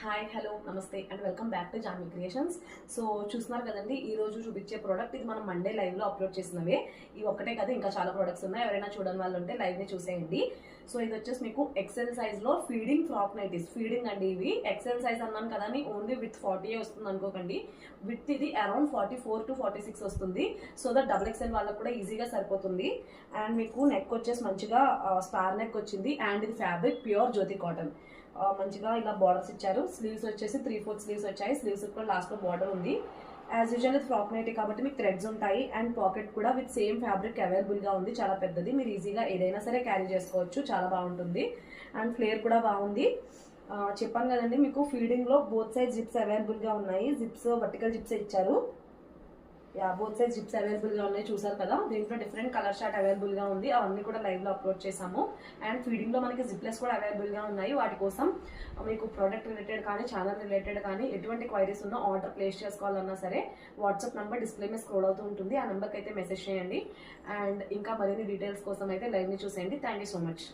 Hi hello నమస్తే and welcome back to Janvi creations. So చూస్తున్నారు కదండి, ఈ రోజు చూపించే ప్రోడక్ట్ ఇది మనం మండే లైవ్లో అప్లోడ్ చేసినవే. ఇవి ఒక్కటే కదా, ఇంకా చాలా ప్రోడక్ట్స్ ఉన్నాయి. ఎవరైనా చూడని వాళ్ళు ఉంటే లైవ్ని చూసేయండి. సో ఇది వచ్చేసి మీకు ఎక్సెల్ సైజ్లో ఫీడింగ్ ఫ్రాక్ నైటీస్. ఫీడింగ్ అండి ఇవి. ఎక్సెల్ సైజ్ అన్నాను కదా అని ఓన్లీ విత్ 40 వస్తుంది అనుకోకండి. విత్ ఇది అరౌండ్ 44 to 46 వస్తుంది. సో దట్ డబుల్ ఎక్సెల్ వాళ్ళకు కూడా ఈజీగా సరిపోతుంది. అండ్ మీకు నెక్ వచ్చేసి మంచిగా స్పార్ నెక్ వచ్చింది. అండ్ ఇది ఫ్యాబ్రిక్ ప్యూర్ జ్యోతి కాటన్. మంచిగా ఇలా బార్డర్స్ ఇచ్చారు. స్లీవ్స్ వచ్చేసి 3/4 స్లీవ్స్ వచ్చాయి. స్లీవ్స్ కూడా లాస్ట్లో బార్డర్ ఉంది. యాజ్ యూజువల్ ఇది ఫ్రాక్ నైటీ కాబట్టి మీకు థ్రెడ్స్ ఉంటాయి. అండ్ పాకెట్ కూడా విత్ సేమ్ ఫ్యాబ్రిక్ అవైలబుల్గా ఉంది. చాలా పెద్దది, మీరు ఈజీగా ఏదైనా సరే క్యారీ చేసుకోవచ్చు. చాలా బాగుంటుంది. అండ్ ఫ్లేర్ కూడా బాగుంది. చెప్పాను కదండి, మీకు ఫీడింగ్లో బోత్ సైడ్ జిప్స్ అవైలబుల్గా ఉన్నాయి. జిప్స్ వర్టికల్ జిప్స్ ఇచ్చారు. బోత్ సైజ్ జిప్స్ అవైలబుల్గా ఉన్నాయి. చూసారు కదా, దీంట్లో డిఫరెంట్ కలర్ షార్ట్ అవైలబుల్గా ఉంది. అవన్నీ కూడా లైవ్లో అప్లోడ్ చేసాము. అండ్ ఫీడింగ్లో మనకి జిప్లెస్ కూడా అవైలబుల్గా ఉన్నాయి. వాటి కోసం మీకు ప్రోడక్ట్ రిలేటెడ్ కానీ ఛానల్ రిలేటెడ్ కానీ ఎటువంటి క్వైరీస్ ఉన్నా ఆర్డర్ ప్లేస్ చేసుకోవాలన్నా సరే వాట్సాప్ నెంబర్ డిస్ప్లే మీద స్క్రోల్ అవుతూ ఉంటుంది. ఆ నెంబర్కి అయితే మెసేజ్ చేయండి. అండ్ ఇంకా మరిన్ని డీటెయిల్స్ కోసం అయితే లైవ్ని చూసేయండి. Thank you so much.